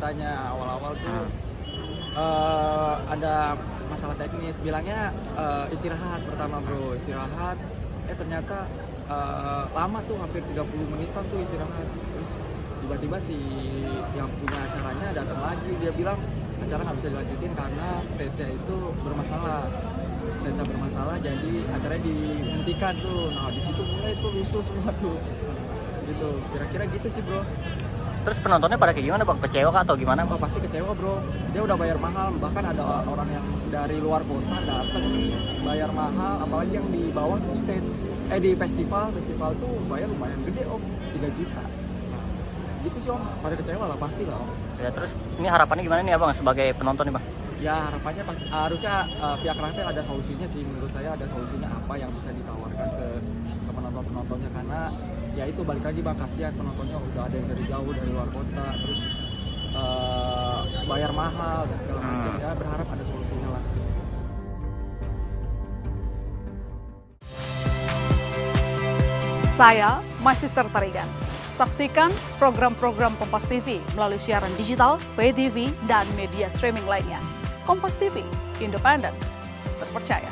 ceritanya awal-awal tuh ada masalah teknis, bilangnya istirahat pertama bro, istirahat, ternyata lama tuh hampir 30 menitan tuh istirahat. Terus tiba-tiba si yang punya acaranya datang lagi, dia bilang acara nggak bisa dilanjutin karena stage-nya itu bermasalah. Stage-nya bermasalah, jadi acaranya dihentikan tuh. Nah di situ mulai tuh rusuh semua tuh. Gitu, kira-kira gitu sih bro. Terus penontonnya pada kayak gimana bang? Kecewa kah atau gimana? Oh, pasti kecewa bro, dia udah bayar mahal, bahkan ada orang yang dari luar kota datang nih bayar mahal, apalagi yang di bawah tuh stage, di festival tuh bayar lumayan gede om, 3 juta. Nah, gitu sih om, pada kecewa lah pasti lah om. Ya terus ini harapannya gimana nih abang sebagai penonton nih bang? Ya harapannya harusnya pihak Rafael ada solusinya sih, menurut saya ada solusinya apa yang bisa ditawarkan ke penonton-penontonnya, karena ya itu balik lagi bang, kasihan penontonnya udah ada yang dari jauh dari luar kota, terus bayar mahal dan segala macam. Ya berharap ada solusinya lah. Saya Magister Tarigan. Saksikan program-program Kompas TV melalui siaran digital, pay TV, dan media streaming lainnya. Kompas TV, independen, terpercaya.